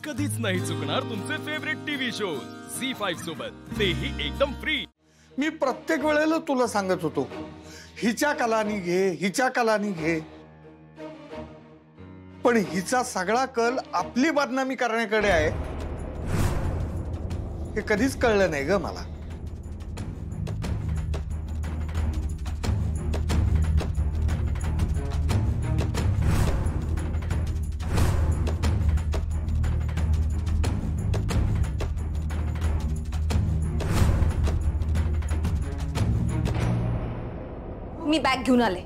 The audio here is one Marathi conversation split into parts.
कधीच नाही चुकणार तुमचे फेवरेट टीव्ही शोज झी5 सोबत, तेही एकदम फ्री। मी प्रत्येक वेळेला तुला सांगत होतो, हिच्या कलानी घे, हिच्या कलानी घे, पण हिचा सगळा कल आपली बदनामी करण्याकडे आहे हे कधीच कळलं नाही ग मला। मी बॅग घेऊन आले।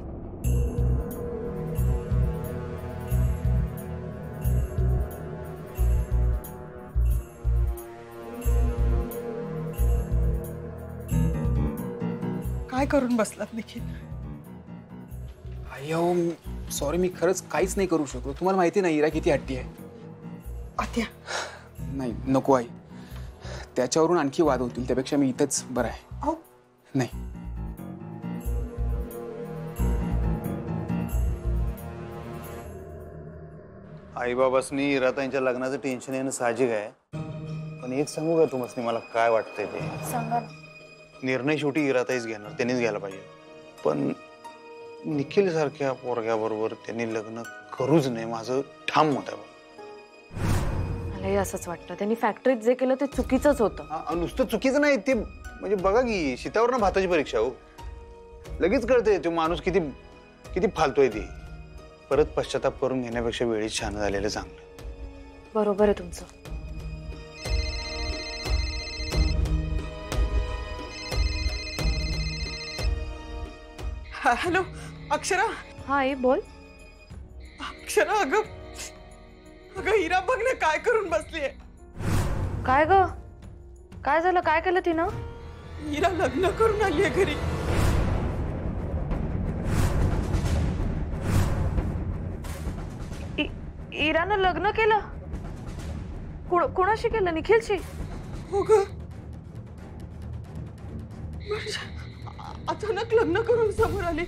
काय करून बसलात निखिल? अय्यो सॉरी, मी खरंच काहीच नाही करू शकलो। तुम्हाला माहिती नाही इरा किती हट्टी आहे। आत्या नाही नको आई, त्याच्यावरून आणखी वाद होतील, त्यापेक्षा मी इथंच बरं आहे। अहो नाही आई बाबासनी इरातांच्या लग्नाचं टेन्शन येणं साहजिक आहे, पण एक सांगू का तुम्हाला मला काय वाटतंय ते? सांगा। निर्णय शेवटी इराताईच घेणार, त्यांनीच घ्यायला पाहिजे। पण निखिल सारख्या पोरग्याबरोबर त्यांनी लग्न करूच नये, माझं ठाम मत आहे। मलाही असंच वाटतं, त्यांनी फॅक्टरीत जे केलं ते चुकीचंच होतं। नुसतं चुकीचं नाही ते, म्हणजे बघा की सीतावरनं भाताची परीक्षा हो, लगेच कळते तो माणूस किती किती फालतोय ते। परत पश्चाताप करून घेण्यापेक्षा वेळीच छान झालेलं चांगलं। बरोबर आहे तुमचं। हॅलो अक्षरा। हा आई बोल। अक्षरा अगं अगं हिरा बघ ना काय करून बसलीये। काय ग, काय झालं? काय केलं तिनं? हिरा लग्न करून आलीये घरी। इरानं लग्न केलं? कोणाशी केलं? निखिलशी? हो ग, अचानक लग्न करून समोर आली।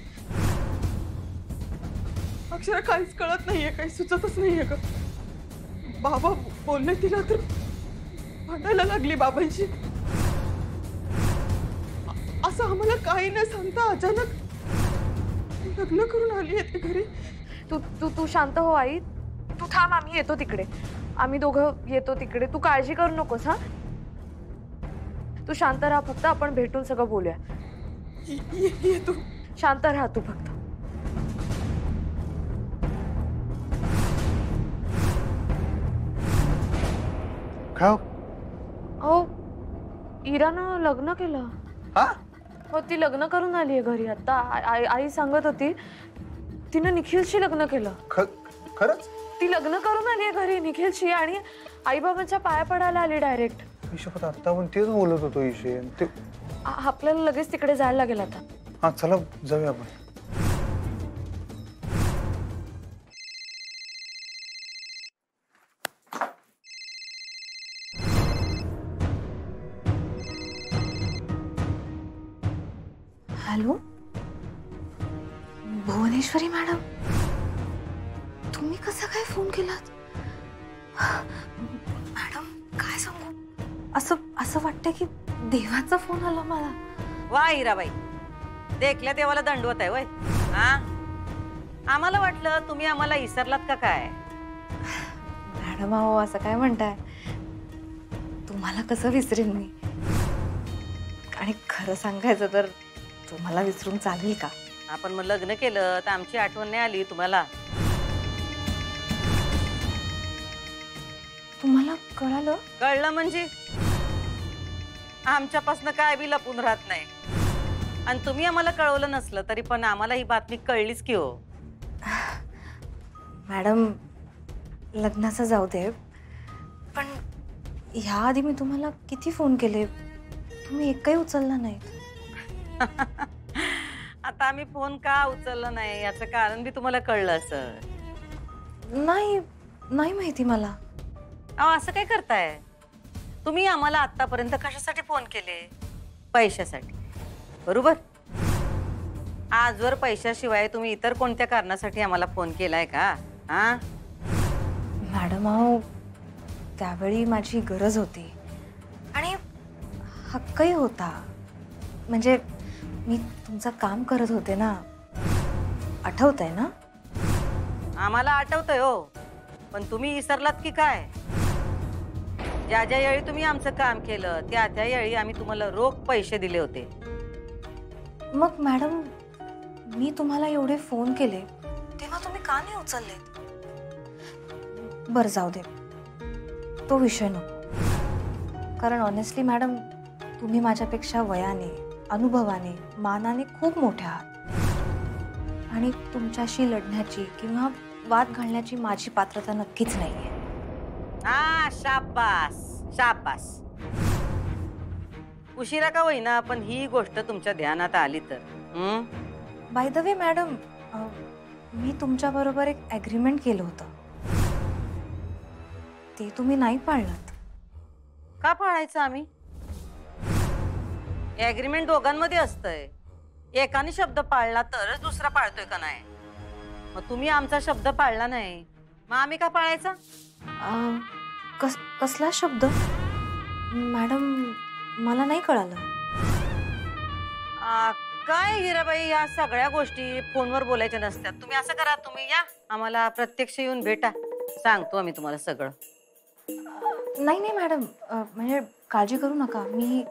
अक्षरा काहीच कळत नाहीये, काही सुचतच नाहीये ग। बाबा बोलले तिला तर भांडायला लागली बाबांशी। असं आम्हाला काही न सांगता अचानक लग्न करून आली आहे घरी। तू शांत हो आई, तू थांब, आम्ही येतो तिकडे, आम्ही दोघं येतो तिकडे, तू काळजी करू नकोस। हा तू शांत राहा, फक्त आपण भेटून सगळं बोलूया। ये तू शांत राहा तू फक्त। काय हो, इरानं लग्न केलं। हा? हो, ती लग्न करून आली आहे घरी आता। आई सांगत होती तिनं निखिलशी लग्न केलं। खरंच? ती लग्न करून आली आहे घरी निखिलशी आणि आई बाबांच्या पाया पडायला आली डायरेक्ट। हिशोबात आता पण तेच बोलत होतो हिशे ते। आपल्याला लगेच तिकडे जायला लागेल आता। हा चला जाऊया आपण। हॅलो भुवनेश्वरी मॅडम, तुम्ही कसा काय फोन केलात? मॅडम काय सांगू, असं वाटतं की देवाचा फोन आला मला। वा हिराबाई, देखल्या देवाला दंडवत आहे वय? हा, आम्हाला वाटलं तुम्ही आम्हाला विसरलात का काय? मॅडम अहो असं काय म्हणताय, तुम्हाला कसं विसरेन मी? आणि खरं सांगायचं तर तुम्हाला विसरून चालेल का? आपण मग लग्न केलं तर आमची आठवण नाही आली तुम्हाला? तुम्हाला कळालं? कळलं म्हणजे आमच्यापासून काय बी लपून राहत नाही, आणि तुम्ही आम्हाला कळवलं नसलं तरी पण आम्हाला ही बातमी कळलीच की हो। मॅडम लग्नाचं जाऊ दे, पण ह्याआधी मी तुम्हाला किती फोन केले, तुम्ही एकही उचलला नाही। आता आम्ही फोन का उचलला नाही याचं कारण बी तुम्हाला कळलं असं? नाही माहिती मला। अहो असं काय करताय तुम्ही? आम्हाला आतापर्यंत कशासाठी फोन केले? पैशासाठी, बरोबर? आजवर पैशाशिवाय तुम्ही इतर कोणत्या कारणासाठी आम्हाला फोन केलाय का? हा मॅडम अहो त्यावेळी माझी गरज होती आणि हक्कही होता. म्हणजे मी तुमचं काम करत होते ना, आठवतंय ना? आम्हाला आठवतंय हो, पण तुम्ही विसरलात की काय? ज्या ज्या वेळी तुम्ही आमचं काम केलं त्या त्या वेळी आम्ही तुम्हाला रोख पैसे दिले होते. मग मॅडम, मी तुम्हाला एवढे फोन केले तेव्हा तुम्ही का नाही उचलले? बरं जाऊ दे, तो विषय नको. कारण ऑनेस्टली मॅडम, तुम्ही माझ्यापेक्षा वयाने, अनुभवाने, मानाने खूप मोठ्या आहात आणि तुमच्याशी लढण्याची किंवा वाद घालण्याची माझी पात्रता नक्कीच नाहीये. हा, शाबास शाबास. उशिरा का होईना पण ही गोष्ट तुमच्या ध्यानात आली तर. बाय द वे मॅडम, मी तुमच्याबरोबर एक ॲग्रीमेंट केलं होतं, ते तुम्ही नाही पाळलं. का पाळायचं आम्ही? ॲग्रीमेंट दोघांमध्ये असतंय. एकाने शब्द पाळला तरच दुसरा पाळतोय का नाही? मग तुम्ही आमचा शब्द पाळला नाही, मग आम्ही का पाळायचा? कसला शब्द मॅडम? मला नाही कळालं. काय हिराबाई, या सगळ्या गोष्टी फोनवर बोलायच्या नसतात. तुम्ही असं करा, तुम्ही या आम्हाला प्रत्यक्ष येऊन भेटा, सांगतो आम्ही तुम्हाला सगळं. नाही नाही मॅडम, म्हणजे काळजी करू नका. मी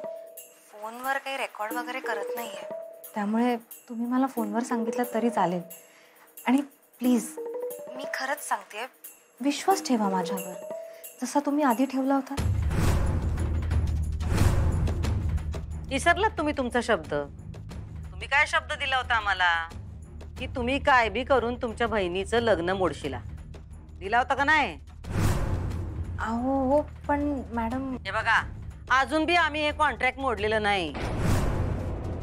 फोनवर काही रेकॉर्ड वगैरे करत नाहीये, त्यामुळे तुम्ही मला फोनवर सांगितलं तरी चालेल. आणि प्लीज, मी खरंच सांगते, विश्वास ठेवा माझ्यावर, जसा तुम्ही आधी ठेवला होता. विसरलात तुम्ही तुमचा शब्द? तुम्ही काय शब्द दिला होता आम्हाला की तुम्ही काय बी करून तुमच्या बहिणीचं लग्न मोडशिला? दिला होता का नाही? अहो हो, पण मॅडम हे बघा, अजून बी आम्ही हे कॉन्ट्रॅक्ट मोडलेलं नाही.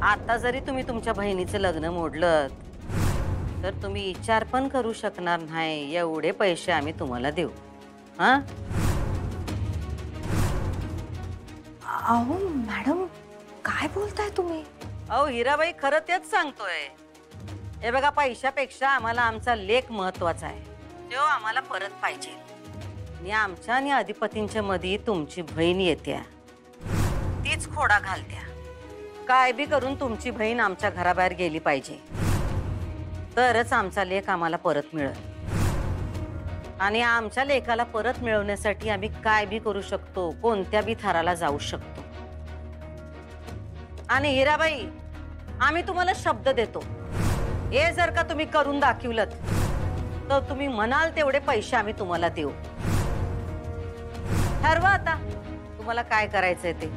आता जरी तुम्ही तुमच्या बहिणीचं लग्न मोडलं तर तुम्ही विचार पण करू शकणार नाही एवढे पैसे आम्ही तुम्हाला देऊ. हा? अहो मॅडम, काय बोलताय तुम्ही? अहो हिराबाई, खरं तेच सांगतोय. हे बघा, पैशापेक्षा आम्हाला आमचा लेक महत्वाचा आहे, तो आम्हाला परत पाहिजे. आणि आमच्या आणि अधिपतींच्या मध्ये तुमची बहीण येत्या, तीच खोडा घालत्या. काय बी करून तुमची बहीण आमच्या घराबाहेर गेली पाहिजे, तरच आमचा लेक आम्हाला परत मिळेल. आणि आमच्या लेकाला परत मिळवण्यासाठी आम्ही काय बी करू शकतो, कोणत्या बी थराला जाऊ शकतो. आणि हिराबाई, आम्ही तुम्हाला शब्द देतो, हे जर का तुम्ही करून दाखवलं तर तुम्ही म्हणाल तेवढे पैसे आम्ही तुम्हाला देऊ. ठरवा आता तुम्हाला काय करायचंय ते.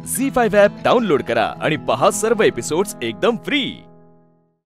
झी5 ॲप डाउनलोड करा आणि पहा सर्व एपिसोड्स एकदम फ्री.